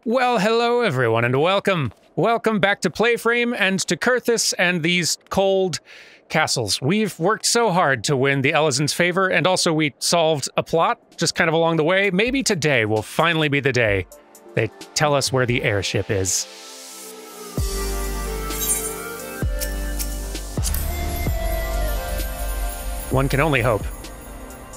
Well, hello everyone, and welcome. Welcome back to Playframe and to Kurthus and these cold castles. We've worked so hard to win the Elizon's favor, and also we solved a plot just kind of along the way. Maybe today will finally be the day they tell us where the airship is. One can only hope.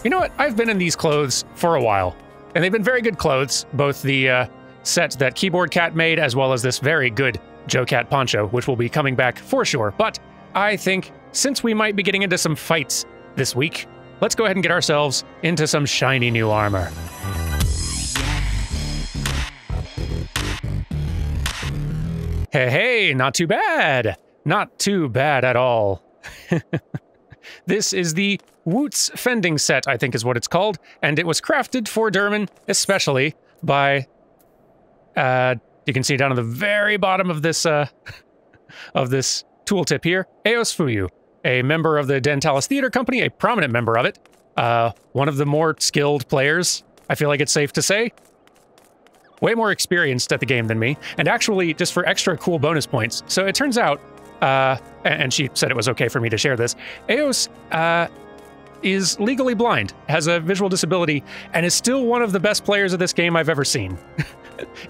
You know what? I've been in these clothes for a while, and they've been very good clothes, both the set that Keyboard Cat made, as well as this very good Joe Cat poncho, which will be coming back for sure. But I think since we might be getting into some fights this week, let's go ahead and get ourselves into some shiny new armor. Hey, not too bad. Not too bad at all. This is the Woots Fending set, I think is what it's called, and it was crafted for Derman, especially by you can see down at the very bottom of this tooltip here, Eos Fuyu, a member of the Dentalis Theater Company, a prominent member of it, one of the more skilled players, I feel like it's safe to say. Way more experienced at the game than me, and actually just for extra cool bonus points. So it turns out, and she said it was okay for me to share this, Eos is legally blind, has a visual disability, and is still one of the best players of this game I've ever seen.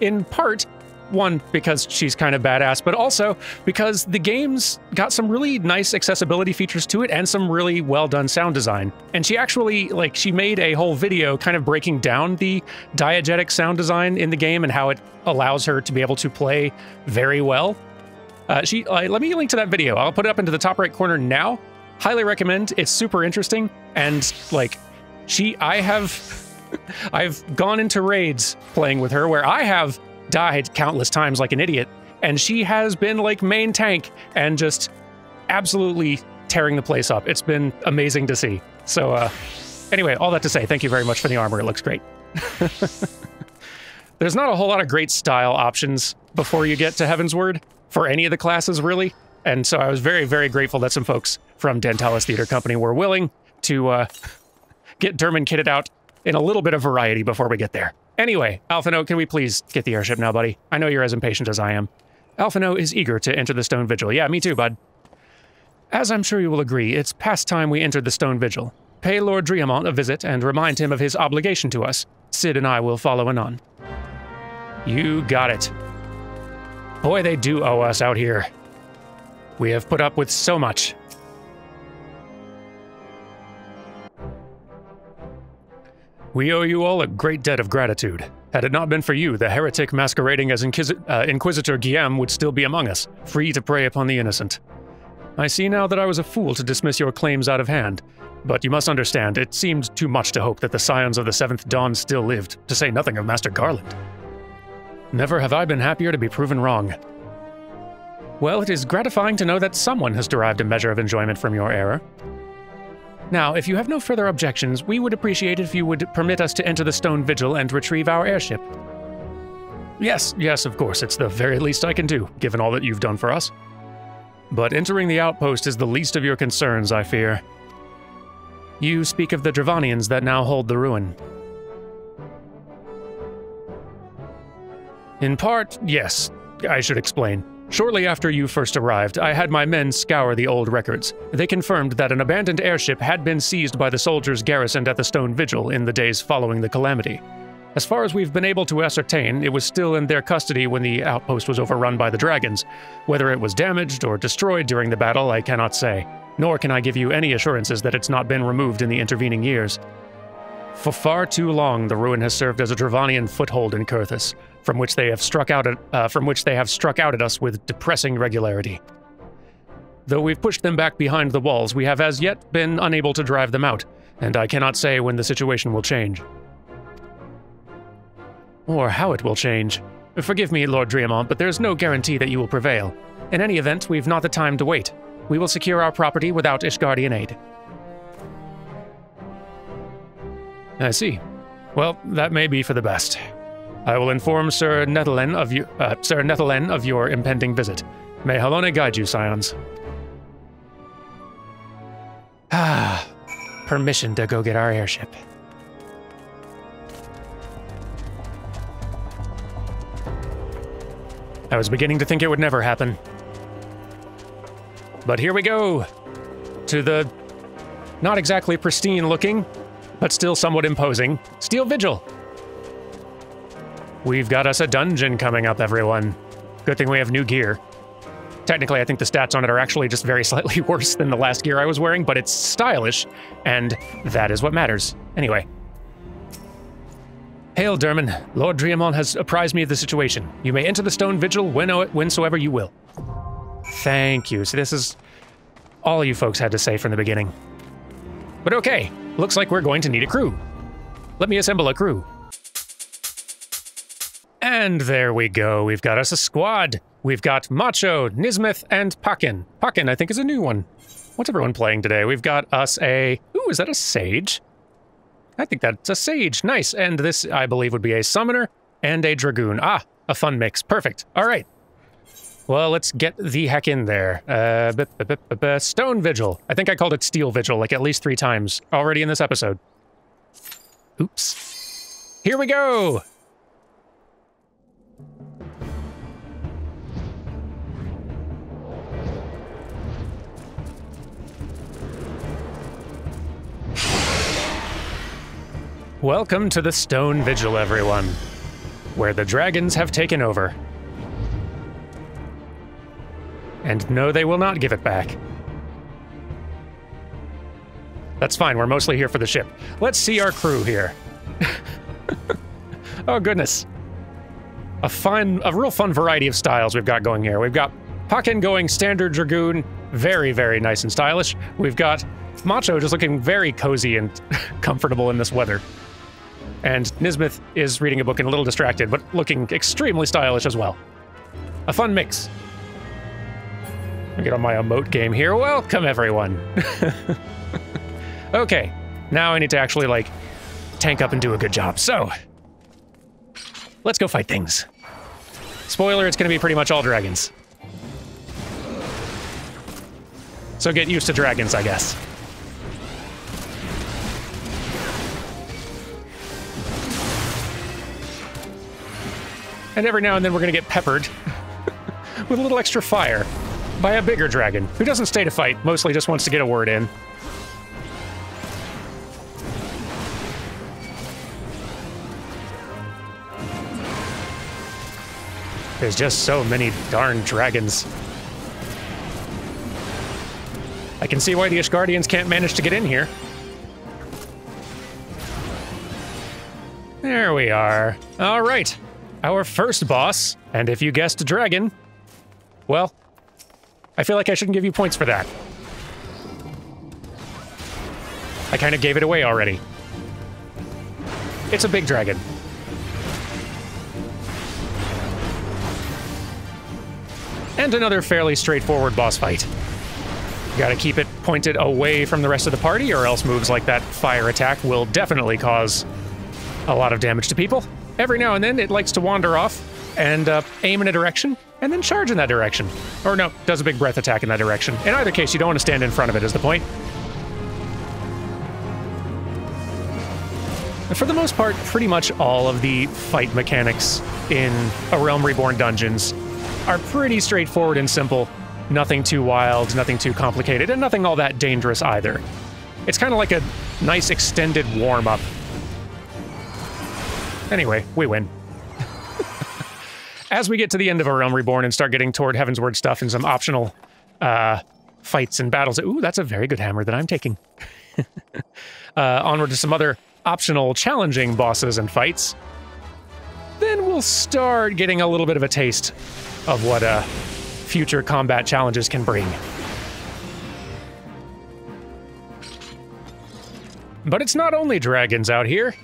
In part, one, because she's kind of badass, but also because the game's got some really nice accessibility features to it and some really well-done sound design. And she actually, she made a whole video kind of breaking down the diegetic sound design in the game and how it allows her to be able to play very well. Let me link to that video. I'll put it up into the top right corner now. Highly recommend. It's super interesting. And, I've gone into raids playing with her where I have died countless times like an idiot, and she has been main tank and just absolutely tearing the place up. It's been amazing to see. So anyway, all that to say, thank you very much for the armor. It looks great. There's not a whole lot of great style options before you get to Heavensward for any of the classes, really. And so I was very, very grateful that some folks from Dentalis Theater Company were willing to get Derman kitted out in a little bit of variety before we get there. Anyway, Alphinaud, can we please get the airship now, buddy? I know you're as impatient as I am. Alphinaud is eager to enter the Stone Vigil. Yeah, me too, bud. As I'm sure you will agree, it's past time we entered the Stone Vigil. Pay Lord Driamont a visit and remind him of his obligation to us. Cid and I will follow anon. You got it. Boy, they do owe us out here. We have put up with so much. We owe you all a great debt of gratitude. Had it not been for you, the heretic masquerading as Inquisitor Guillaume would still be among us, free to prey upon the innocent. I see now that I was a fool to dismiss your claims out of hand, but you must understand, it seemed too much to hope that the scions of the Seventh Dawn still lived, to say nothing of Master Garland. Never have I been happier to be proven wrong. Well, it is gratifying to know that someone has derived a measure of enjoyment from your error. Now, if you have no further objections, we would appreciate it if you would permit us to enter the Stone Vigil and retrieve our airship. Yes, of course, it's the very least I can do, given all that you've done for us. But entering the outpost is the least of your concerns, I fear. You speak of the Dravanians that now hold the ruin. In part, yes. I should explain. Shortly after you first arrived, I had my men scour the old records. They confirmed that an abandoned airship had been seized by the soldiers garrisoned at the Stone Vigil in the days following the calamity. As far as we've been able to ascertain, it was still in their custody when the outpost was overrun by the dragons. Whether it was damaged or destroyed during the battle, I cannot say, nor can I give you any assurances that it's not been removed in the intervening years. For far too long, the ruin has served as a Dravanian foothold in Kurthus, from which they have struck out at us with depressing regularity. Though we've pushed them back behind the walls, we have as yet been unable to drive them out, and I cannot say when the situation will change. Or how it will change. Forgive me, Lord Driamont, but there's no guarantee that you will prevail. In any event, we've not the time to wait. We will secure our property without Ishgardian aid. I see. Well, that may be for the best. I will inform Sir Nethelin of your impending visit. May Halone guide you, scions. Permission to go get our airship. I was beginning to think it would never happen. But here we go, to the not exactly pristine looking, but still somewhat imposing Steel Vigil. We've got us a dungeon coming up, everyone. Good thing we have new gear. Technically, I think the stats on it are actually just very slightly worse than the last gear I was wearing, but it's stylish, and that is what matters. Anyway. Hail, Derman. Lord Driamon has apprised me of the situation. You may enter the Stone Vigil whensoever you will. Thank you. So this is all you folks had to say from the beginning. But okay, looks like we're going to need a crew. Let me assemble a crew. And there we go. We've got us a squad. We've got Macho, Nismeth, and Pakin. Pakin, I think, is a new one. What's everyone playing today? We've got us a... Ooh, is that a sage? I think that's a sage. Nice. And this, I believe, would be a summoner and a dragoon. Ah, a fun mix. Perfect. All right. Well, let's get the heck in there. Stone Vigil. I think I called it Steel Vigil like at least 3 times already in this episode. Oops. Here we go! Welcome to the Stone Vigil, everyone, where the dragons have taken over. And no, they will not give it back. That's fine, we're mostly here for the ship. Let's see our crew here. Oh goodness. A real fun variety of styles we've got going here. We've got Pakin going standard dragoon, very, very nice and stylish. We've got Macho just looking very cozy and comfortable in this weather. And Nismeth is reading a book and a little distracted, but looking extremely stylish as well. A fun mix. Let me get on my emote game here. Welcome, everyone. Okay, now I need to actually, like, tank up and do a good job. So, let's go fight things. Spoiler, it's going to be pretty much all dragons. So get used to dragons, I guess. And every now and then we're going to get peppered with a little extra fire by a bigger dragon, who doesn't stay to fight, mostly just wants to get a word in. There's just so many darn dragons. I can see why the Ishgardians can't manage to get in here. There we are. All right. Our first boss, and if you guessed a dragon, well, I feel like I shouldn't give you points for that. I kind of gave it away already. It's a big dragon. And another fairly straightforward boss fight. You gotta keep it pointed away from the rest of the party, or else moves like that fire attack will definitely cause a lot of damage to people. Every now and then, it likes to wander off and aim in a direction, and then charge in that direction. Or no, does a big breath attack in that direction. In either case, you don't want to stand in front of it, is the point. And for the most part, pretty much all of the fight mechanics in A Realm Reborn dungeons are pretty straightforward and simple. Nothing too wild, nothing too complicated, and nothing all that dangerous either. It's kind of like a nice extended warm-up. Anyway, we win. As we get to the end of A Realm Reborn and start getting toward Heavensward stuff and some optional fights and battles. Ooh, that's a very good hammer that I'm taking. Onward to some other optional challenging bosses and fights. Then we'll start getting a little bit of a taste of what future combat challenges can bring. But it's not only dragons out here.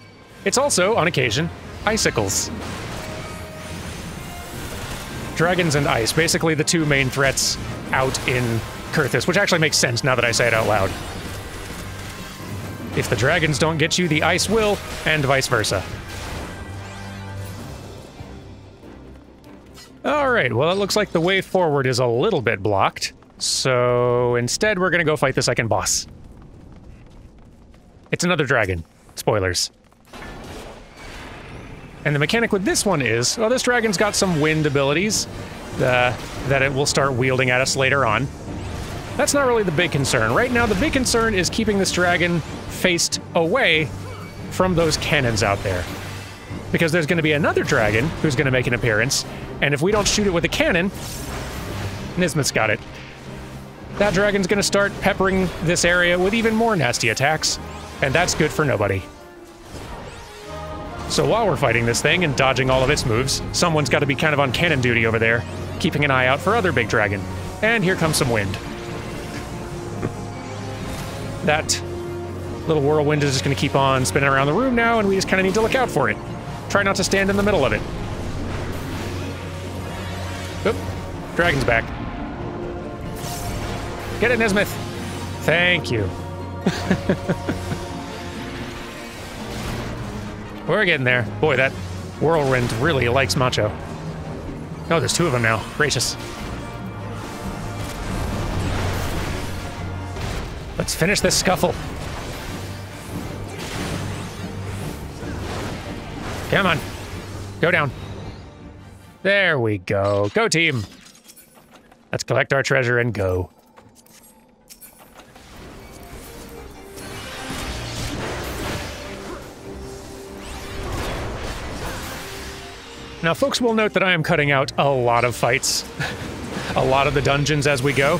It's also, on occasion, icicles. Dragons and ice, basically the two main threats out in Kurthus, which actually makes sense now that I say it out loud. If the dragons don't get you, the ice will, and vice versa. Alright, well, it looks like the way forward is a little bit blocked, so instead we're gonna go fight the second boss. It's another dragon. Spoilers. And the mechanic with this one is, well, this dragon's got some wind abilities that it will start wielding at us later on. That's not really the big concern. Right now, the big concern is keeping this dragon faced away from those cannons out there. Because there's going to be another dragon who's going to make an appearance, and if we don't shoot it with a cannon, Nismeth's got it. That dragon's going to start peppering this area with even more nasty attacks, and that's good for nobody. So while we're fighting this thing and dodging all of its moves, someone's got to be kind of on cannon duty over there, keeping an eye out for other big dragon. And here comes some wind. That little whirlwind is just going to keep on spinning around the room now, and we just kind of need to look out for it. Try not to stand in the middle of it. Oop, dragon's back. Get it, Nismeth. Thank you. We're getting there. Boy, that whirlwind really likes Macho. Oh, there's two of them now. Gracious. Let's finish this scuffle. Come on. Go down. There we go. Go, team. Let's collect our treasure and go. Now, folks will note that I am cutting out a lot of fights. A lot of the dungeons as we go.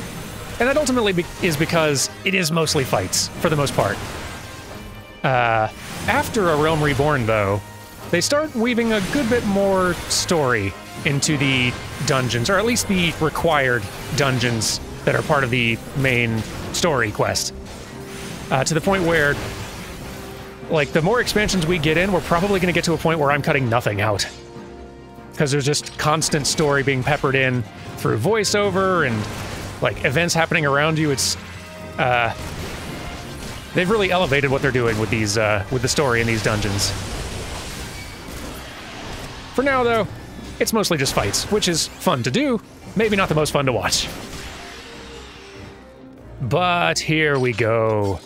And that ultimately is because it is mostly fights, for the most part. After A Realm Reborn, though, they start weaving a good bit more story into the dungeons, or at least the required dungeons that are part of the main story quest. To the point where, like, the more expansions we get in, we're probably going to get to a point where I'm cutting nothing out. Because there's just constant story being peppered in through voiceover and, like, events happening around you. It's, they've really elevated what they're doing with these, with the story in these dungeons. For now, though, it's mostly just fights, which is fun to do, maybe not the most fun to watch. But here we go.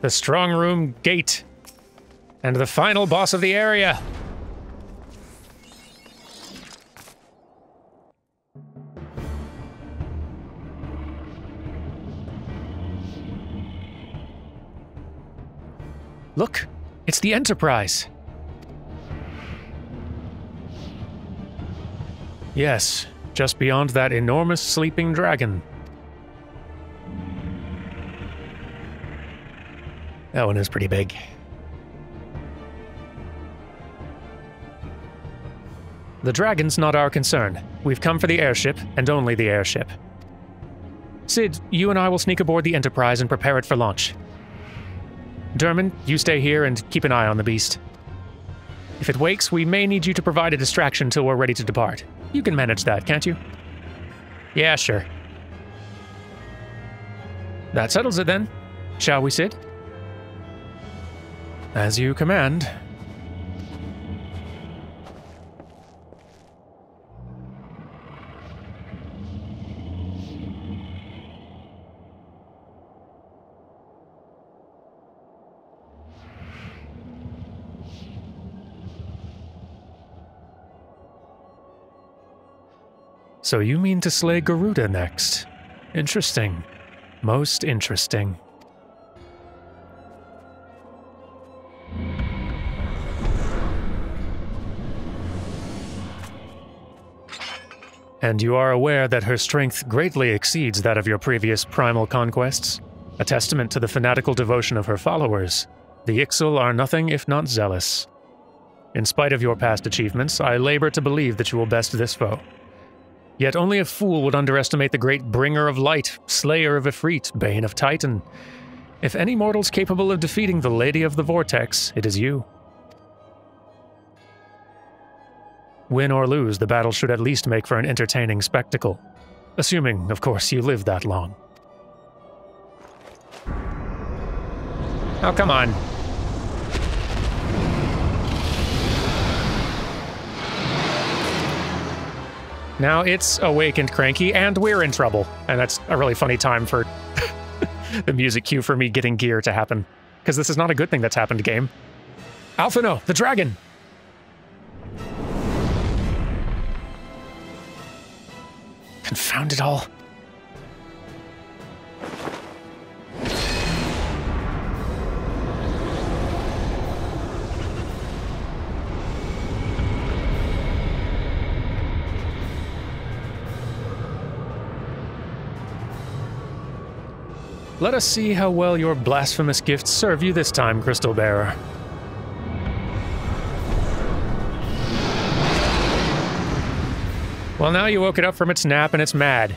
The Strong Room Gate. And the final boss of the area. Look, it's the Enterprise. Yes, just beyond that enormous sleeping dragon. That one is pretty big. The dragon's not our concern. We've come for the airship, and only the airship. Sid, you and I will sneak aboard the Enterprise and prepare it for launch. Dermot, you stay here and keep an eye on the beast. If it wakes, we may need you to provide a distraction till we're ready to depart. You can manage that, can't you? Yeah, sure. That settles it then. Shall we, Sid? As you command. So you mean to slay Garuda next? Interesting. Most interesting. And you are aware that her strength greatly exceeds that of your previous primal conquests? A testament to the fanatical devotion of her followers. The Ixal are nothing if not zealous. In spite of your past achievements, I labor to believe that you will best this foe. Yet only a fool would underestimate the great bringer of light, slayer of Ifrit, bane of Titan. If any mortal's capable of defeating the Lady of the Vortex, it is you. Win or lose, the battle should at least make for an entertaining spectacle. Assuming, of course, you live that long. Oh, come on. Now it's awake and cranky, and we're in trouble. And that's a really funny time for the music cue for me getting gear to happen. Because this is not a good thing that's happened, game. Alphino, the dragon! Confound it all. Let us see how well your blasphemous gifts serve you this time, Crystal Bearer. Well, now you woke it up from its nap and it's mad.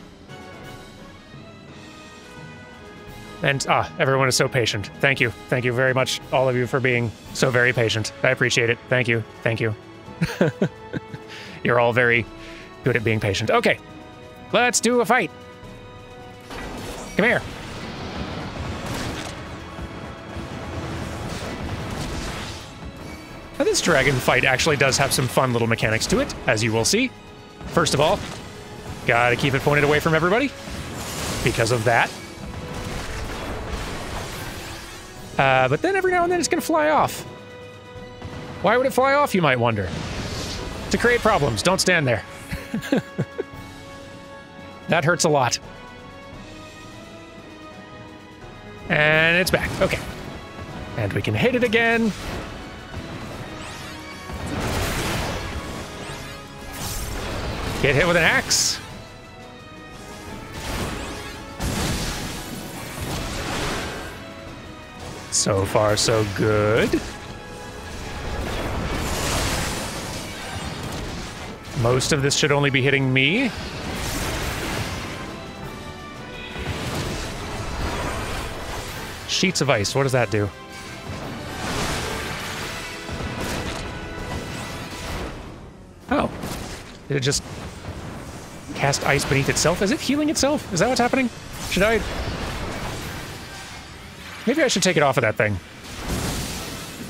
And, everyone is so patient. Thank you. Thank you very much, all of you, for being so very patient. I appreciate it. Thank you. Thank you. You're all very good at being patient. Okay, let's do a fight. Come here. Now, this dragon fight actually does have some fun little mechanics to it, as you will see. First of all, gotta keep it pointed away from everybody, because of that. But then every now and then it's gonna fly off. Why would it fly off, you might wonder? To create problems, don't stand there. That hurts a lot. And it's back, okay. And we can hit it again. Get hit with an axe. So far, so good. Most of this should only be hitting me. Sheets of ice, what does that do? Oh. Did it just cast ice beneath itself? Is it healing itself? Is that what's happening? Should I... Maybe I should take it off of that thing.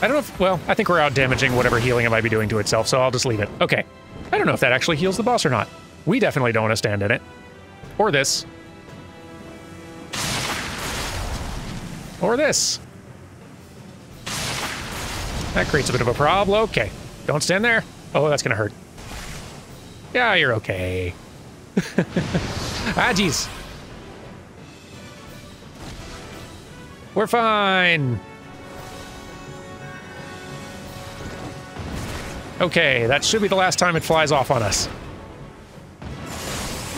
I don't know if... Well, I think we're out damaging whatever healing it might be doing to itself, so I'll just leave it. Okay. I don't know if that actually heals the boss or not. We definitely don't want to stand in it. Or this. Or this. That creates a bit of a problem. Okay. Don't stand there. Oh, that's gonna hurt. Yeah, you're okay. Ah, jeez. We're fine. Okay, that should be the last time it flies off on us.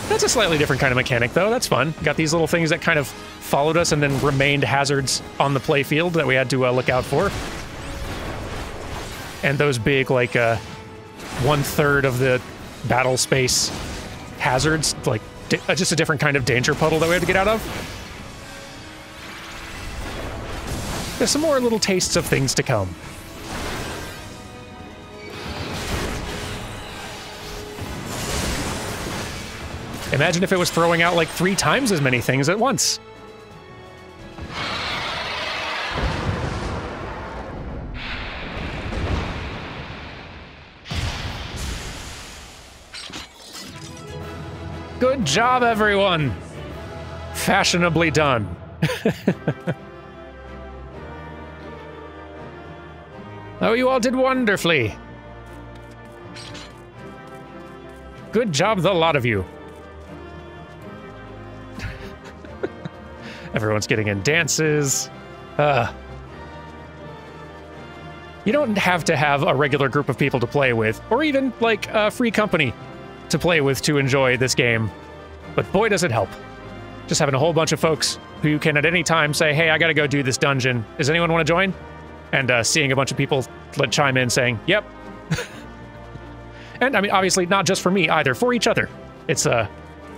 That's a slightly different kind of mechanic, though. That's fun. Got these little things that kind of followed us and then remained hazards on the playfield that we had to look out for. And those big, like, 1/3 of the battle space hazards, like, just a different kind of danger puddle that we have to get out of. There's some more little tastes of things to come. Imagine if it was throwing out like 3 times as many things at once. Good job, everyone! Fashionably done. Oh, you all did wonderfully. Good job, the lot of you. Everyone's getting in dances. You don't have to have a regular group of people to play with, or even, like, a free company to play with to enjoy this game. But boy, does it help. Just having a whole bunch of folks who you can at any time say, hey, I gotta go do this dungeon. Does anyone want to join? And seeing a bunch of people chime in saying, yep. And, I mean, obviously, not just for me either, for each other. It's,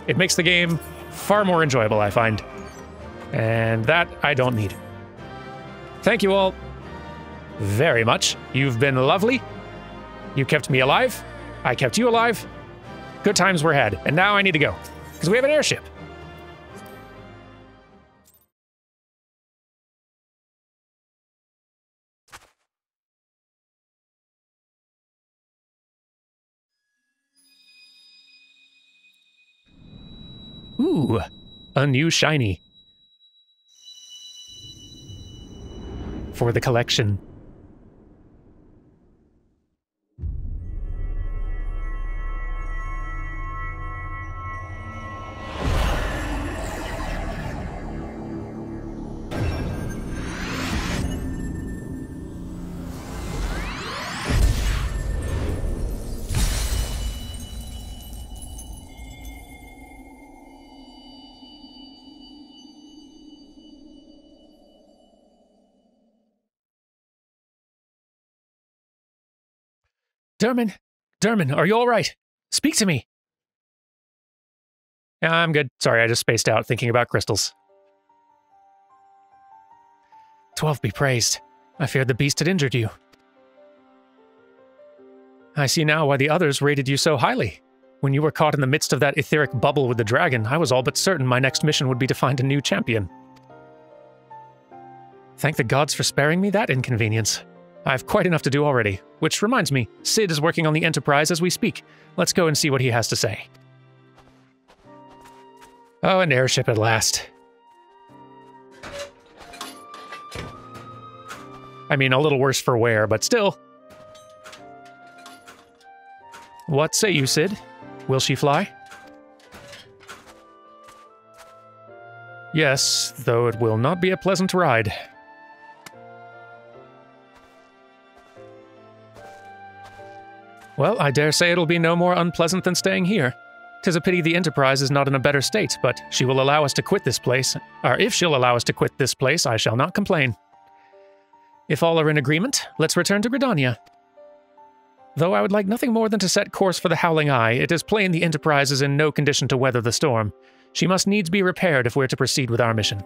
it makes the game far more enjoyable, I find. And that I don't need. Thank you all very much. You've been lovely. You kept me alive. I kept you alive. Good times were had. And now I need to go, because we have an airship. Ooh, a new shiny. For the collection. Dermin! Dermin, are you all right? Speak to me! Yeah, I'm good. Sorry, I just spaced out thinking about crystals. 12 be praised. I feared the beast had injured you. I see now why the others rated you so highly. When you were caught in the midst of that etheric bubble with the dragon, I was all but certain my next mission would be to find a new champion. Thank the gods for sparing me that inconvenience. I have quite enough to do already, which reminds me, Cid is working on the Enterprise as we speak. Let's go and see what he has to say. Oh, an airship at last. I mean, a little worse for wear, but still. What say you, Cid? Will she fly? Yes, though it will not be a pleasant ride. Well, I dare say it'll be no more unpleasant than staying here. 'Tis a pity the Enterprise is not in a better state, but she will allow us to quit this place. Or if she'll allow us to quit this place, I shall not complain. If all are in agreement, let's return to Gridania. Though I would like nothing more than to set course for the Howling Eye, it is plain the Enterprise is in no condition to weather the storm. She must needs be repaired if we're to proceed with our mission.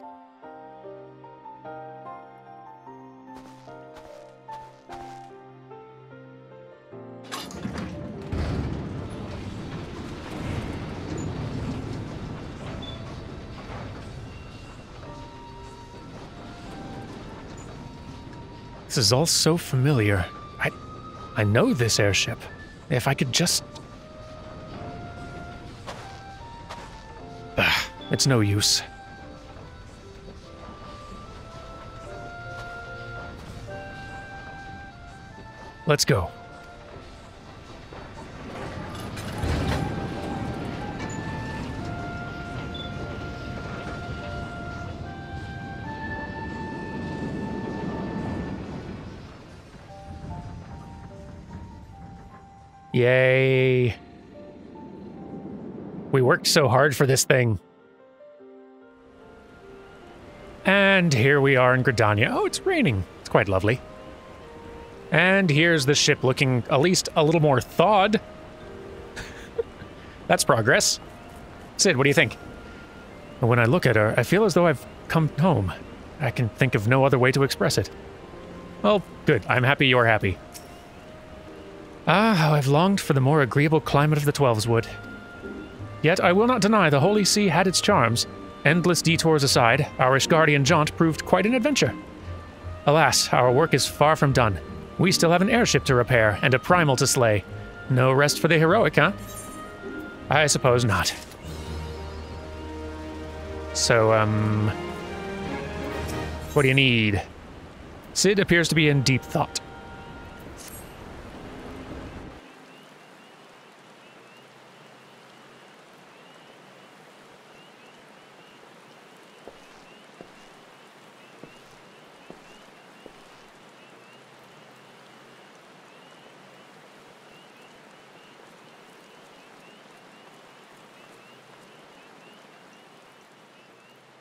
This is all so familiar. I know this airship. If I could just... It's no use. Let's go. Yay. We worked so hard for this thing. And here we are in Gridania. Oh, it's raining. It's quite lovely. And here's the ship looking at least a little more thawed. That's progress. Cid, what do you think? When I look at her, I feel as though I've come home. I can think of no other way to express it. Well, good. I'm happy you're happy. Ah, how I've longed for the more agreeable climate of the Twelveswood. Yet I will not deny the Holy See had its charms. Endless detours aside, our Ishgardian jaunt proved quite an adventure. Alas, our work is far from done. We still have an airship to repair and a primal to slay. No rest for the heroic, huh? I suppose not. So, what do you need? Cid appears to be in deep thought.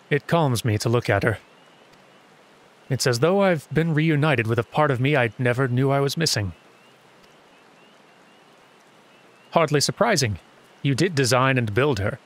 It calms me to look at her. It's as though I've been reunited with a part of me I never knew I was missing. Hardly surprising. You did design and build her.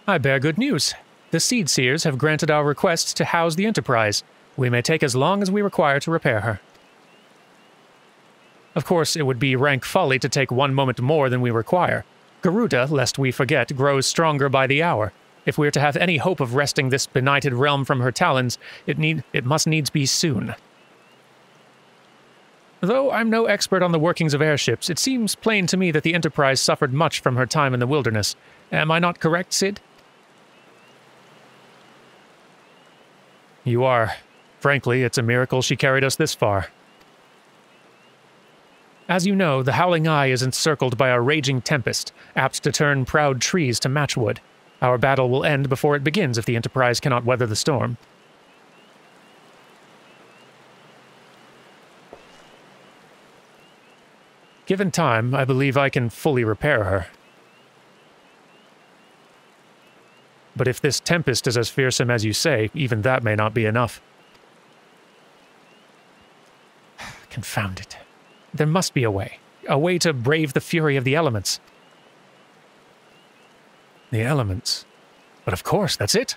I bear good news. The Seed Seers have granted our request to house the Enterprise. We may take as long as we require to repair her. Of course, it would be rank folly to take 1 moment more than we require. Garuda, lest we forget, grows stronger by the hour. If we're to have any hope of wresting this benighted realm from her talons, it must needs be soon. Though I'm no expert on the workings of airships, it seems plain to me that the Enterprise suffered much from her time in the wilderness. Am I not correct, Cid? You are. Frankly, it's a miracle she carried us this far. As you know, the Howling Eye is encircled by a raging tempest, apt to turn proud trees to matchwood. Our battle will end before it begins if the Enterprise cannot weather the storm. Given time, I believe I can fully repair her. But if this tempest is as fearsome as you say, even that may not be enough. Confound it. There must be a way to brave the fury of the elements. The elements? But of course, that's it.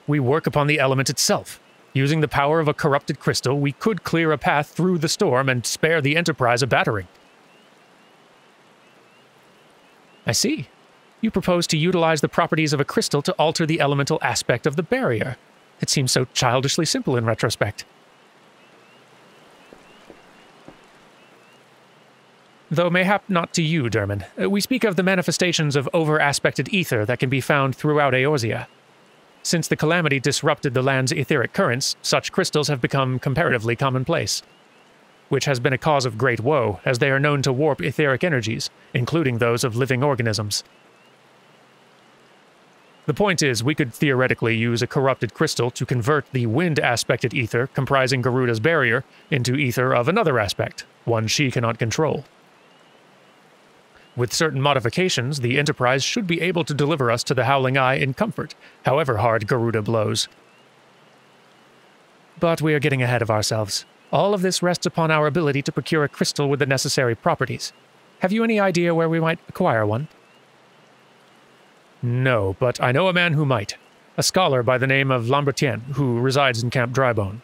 We work upon the element itself. Using the power of a corrupted crystal, we could clear a path through the storm and spare the Enterprise a battering. I see. You propose to utilize the properties of a crystal to alter the elemental aspect of the barrier. It seems so childishly simple in retrospect. Though mayhap not to you, Derman. We speak of the manifestations of over-aspected ether that can be found throughout Eorzea. Since the calamity disrupted the land's etheric currents, such crystals have become comparatively commonplace, which has been a cause of great woe, as they are known to warp etheric energies, including those of living organisms. The point is, we could theoretically use a corrupted crystal to convert the wind-aspected ether comprising Garuda's barrier into ether of another aspect, one she cannot control. With certain modifications, the Enterprise should be able to deliver us to the Howling Eye in comfort, however hard Garuda blows. But we are getting ahead of ourselves. All of this rests upon our ability to procure a crystal with the necessary properties. Have you any idea where we might acquire one? No, but I know a man who might. A scholar by the name of Lambertien, who resides in Camp Drybone.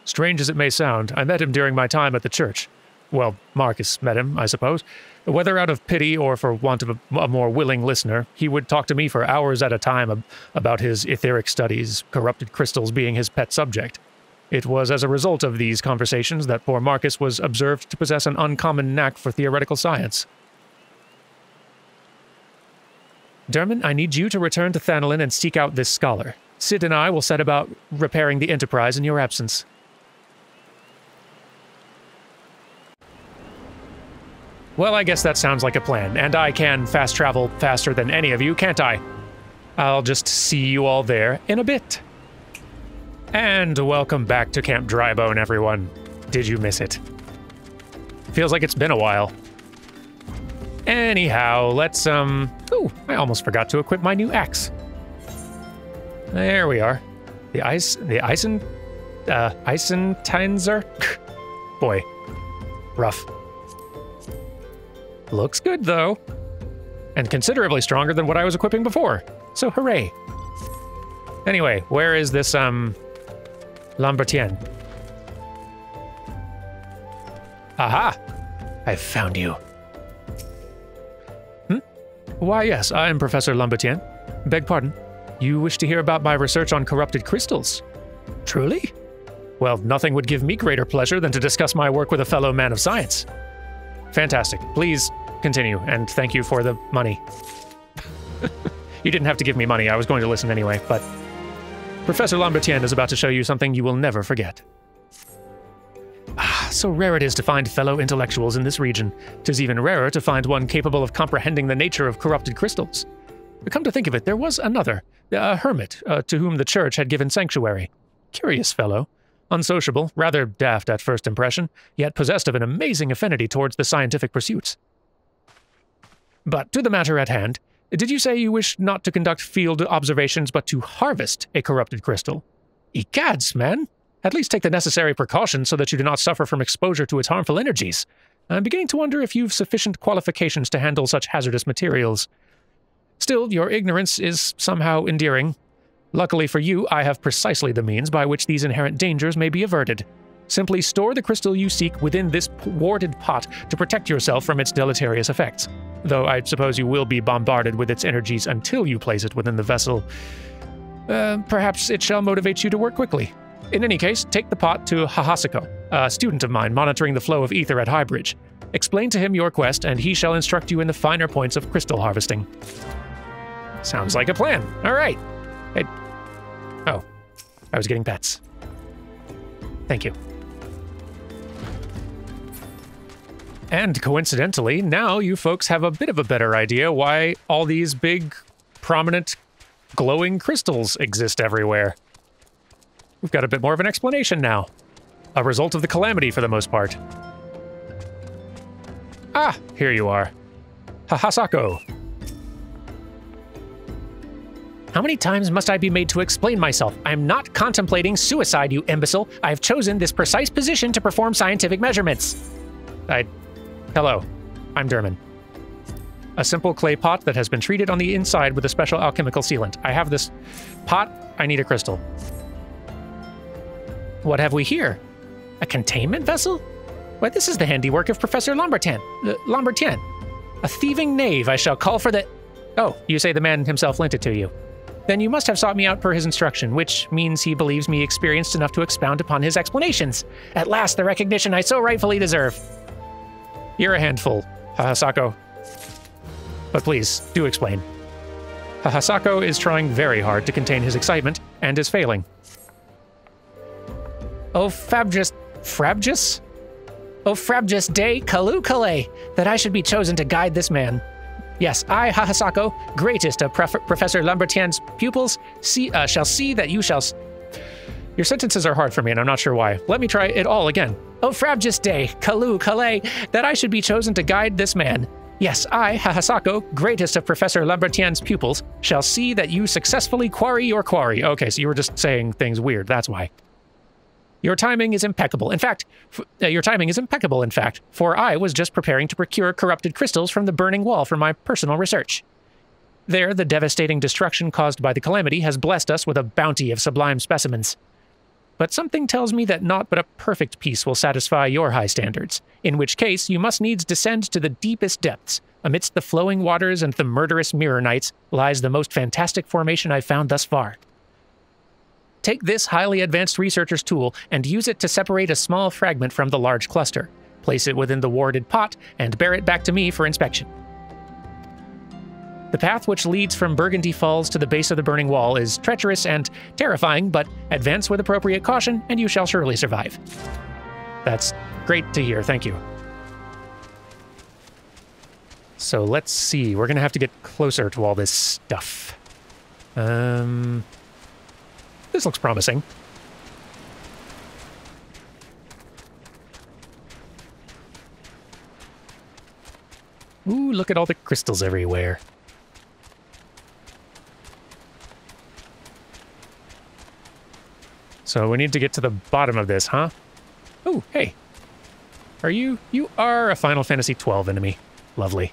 Strange as it may sound, I met him during my time at the church. Well, Marcus met him, I suppose. Whether out of pity or for want of a more willing listener, he would talk to me for hours at a time about his etheric studies, corrupted crystals being his pet subject. It was as a result of these conversations that poor Marcus was observed to possess an uncommon knack for theoretical science. Derman, I need you to return to Thanolin and seek out this scholar. Sid and I will set about repairing the Enterprise in your absence. Well, I guess that sounds like a plan, and I can fast travel faster than any of you, can't I? I'll just see you all there in a bit. And welcome back to Camp Drybone, everyone. Did you miss it? Feels like it's been a while. Anyhow, let's, Ooh, I almost forgot to equip my new axe. There we are. The Eisenteinzer? Boy. Rough. Looks good, though. And considerably stronger than what I was equipping before. So hooray. Anyway, where is this, Lambertien? Aha! I've found you. Why, yes, I am Professor Lambertien. Beg pardon. You wish to hear about my research on corrupted crystals? Truly? Well, nothing would give me greater pleasure than to discuss my work with a fellow man of science. Fantastic. Please continue, and thank you for the money. You didn't have to give me money. I was going to listen anyway, but Professor Lambertien is about to show you something you will never forget. Ah, so rare it is to find fellow intellectuals in this region. 'Tis even rarer to find one capable of comprehending the nature of corrupted crystals. Come to think of it, there was another, a hermit, to whom the church had given sanctuary. Curious fellow. Unsociable, rather daft at first impression, yet possessed of an amazing affinity towards the scientific pursuits. But to the matter at hand, did you say you wish not to conduct field observations but to harvest a corrupted crystal? Egads, man! At least take the necessary precautions so that you do not suffer from exposure to its harmful energies. I'm beginning to wonder if you've sufficient qualifications to handle such hazardous materials. Still, your ignorance is somehow endearing. Luckily for you, I have precisely the means by which these inherent dangers may be averted. Simply store the crystal you seek within this warded pot to protect yourself from its deleterious effects. Though I suppose you will be bombarded with its energies until you place it within the vessel. Perhaps it shall motivate you to work quickly. In any case, take the pot to Hahasiko, a student of mine monitoring the flow of ether at Highbridge. Explain to him your quest, and he shall instruct you in the finer points of crystal harvesting. Sounds like a plan. All right. Hey. Oh, I was getting pets. Thank you. And coincidentally, now you folks have a bit of a better idea why all these big, prominent, glowing crystals exist everywhere. We've got a bit more of an explanation now. A result of the calamity for the most part. Ah, here you are. Hahasako. How many times must I be made to explain myself? I am not contemplating suicide, you imbecile. I have chosen this precise position to perform scientific measurements. Hello, I'm Durman. A simple clay pot that has been treated on the inside with a special alchemical sealant. I have this pot. I need a crystal. What have we here? A containment vessel? Why, this is the handiwork of Professor Lambertian. A thieving knave I shall call for the... Oh, you say the man himself lent it to you. Then you must have sought me out per his instruction, which means he believes me experienced enough to expound upon his explanations. At last, the recognition I so rightfully deserve. You're a handful, Hahasako. But please, do explain. Hahasako is trying very hard to contain his excitement, and is failing. Oh, Frabjus de Kalukale, that I should be chosen to guide this man. Yes, I, Hahasako, greatest of Professor Lambertian's pupils, shall see that you shall... Your sentences are hard for me, and I'm not sure why. Let me try it all again. Oh, Frabjus de Kalukale, that I should be chosen to guide this man. Yes, I, Hahasako, greatest of Professor Lambertian's pupils, shall see that you successfully quarry your quarry. Okay, so you were just saying things weird, that's why. Your timing is impeccable. In fact, for I was just preparing to procure corrupted crystals from the burning wall for my personal research. There, the devastating destruction caused by the calamity has blessed us with a bounty of sublime specimens. But something tells me that naught but a perfect piece will satisfy your high standards, in which case you must needs descend to the deepest depths. Amidst the flowing waters and the murderous mirror nights lies the most fantastic formation I've found thus far. Take this highly advanced researcher's tool and use it to separate a small fragment from the large cluster. Place it within the warded pot and bear it back to me for inspection. The path which leads from Burgundy Falls to the base of the burning wall is treacherous and terrifying, but advance with appropriate caution and you shall surely survive. That's great to hear, thank you. So let's see, we're gonna have to get closer to all this stuff. This looks promising. Ooh, look at all the crystals everywhere. So we need to get to the bottom of this, huh? Oh, hey. Are you? You are a Final Fantasy XII enemy. Lovely.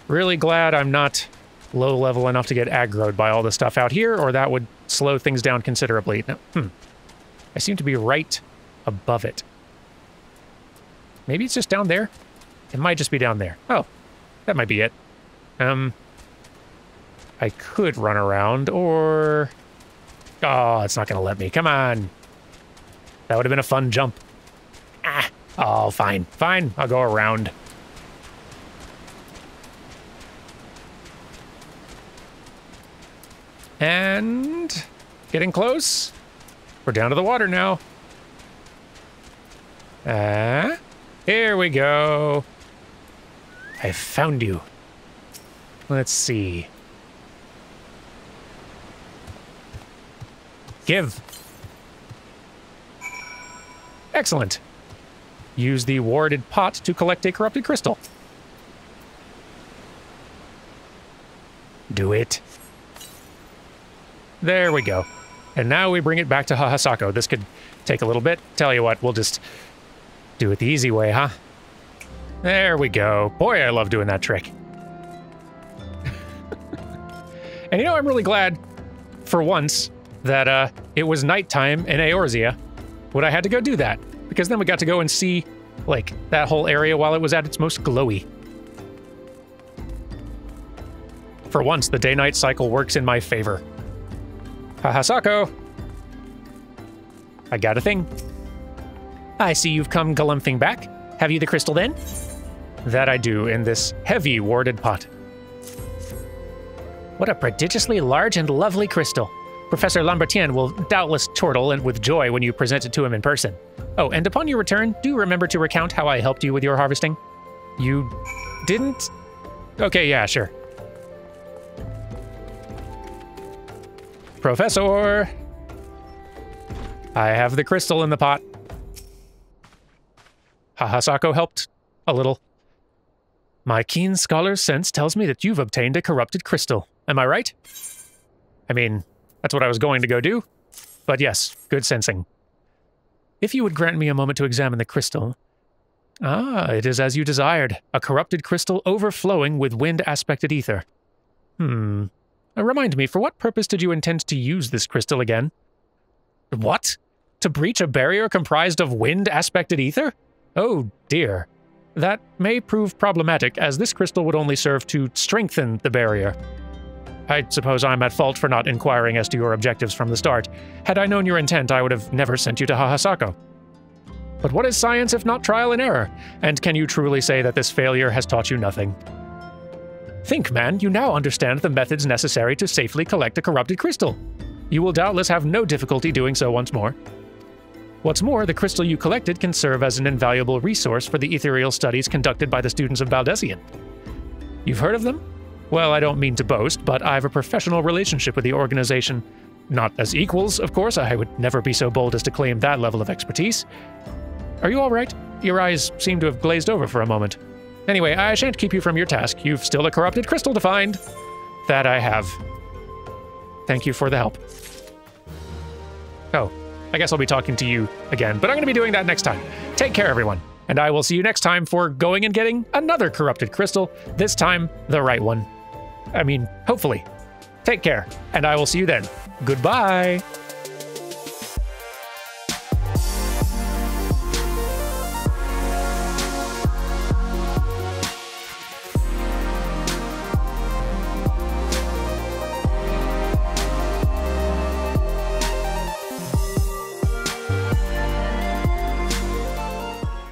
Really glad I'm not low level enough to get aggroed by all the stuff out here, or that would slow things down considerably. No, I seem to be right above it. Maybe it's just down there? It might just be down there. Oh, that might be it. I could run around, or... Oh, it's not gonna let me. Come on. That would have been a fun jump. Ah, oh, fine. Fine, I'll go around. And getting close. We're down to the water now. Here we go. I found you. Let's see. Give. Excellent. Use the warded pot to collect a corrupted crystal. Do it. There we go. And now we bring it back to Hahasako. This could take a little bit. Tell you what, we'll just do it the easy way, huh? There we go. Boy, I love doing that trick. And you know, I'm really glad, for once, that it was nighttime in Eorzea when I had to go do that. Because then we got to go and see, like, that whole area while it was at its most glowy. For once, the day-night cycle works in my favor. Hahasako! I got a thing. I see you've come galumphing back. Have you the crystal then? That I do, in this heavy warded pot. What a prodigiously large and lovely crystal. Professor Lambertian will doubtless chortle with joy when you present it to him in person. Oh, and upon your return, do remember to recount how I helped you with your harvesting. You didn't? Okay, yeah, sure. Professor! I have the crystal in the pot. Hahasako helped a little. My keen scholar's sense tells me that you've obtained a corrupted crystal. Am I right? I mean, that's what I was going to go do. But yes, good sensing. If you would grant me a moment to examine the crystal... Ah, it is as you desired. A corrupted crystal overflowing with wind-aspected ether. Remind me, for what purpose did you intend to use this crystal again? What? To breach a barrier comprised of wind-aspected ether? Oh, dear. That may prove problematic, as this crystal would only serve to strengthen the barrier. I suppose I'm at fault for not inquiring as to your objectives from the start. Had I known your intent, I would have never sent you to Hahasako. But what is science if not trial and error? And can you truly say that this failure has taught you nothing? Think, man, you now understand the methods necessary to safely collect a corrupted crystal. You will doubtless have no difficulty doing so once more. What's more, the crystal you collected can serve as an invaluable resource for the ethereal studies conducted by the students of Baldesion. You've heard of them? Well, I don't mean to boast, but I have a professional relationship with the organization. Not as equals, of course, I would never be so bold as to claim that level of expertise. Are you all right? Your eyes seem to have glazed over for a moment. Anyway, I shan't keep you from your task. You've still a corrupted crystal to find. That I have. Thank you for the help. Oh, I guess I'll be talking to you again, but I'm going to be doing that next time. Take care, everyone, and I will see you next time for going and getting another corrupted crystal, this time the right one. I mean, hopefully. Take care, and I will see you then. Goodbye!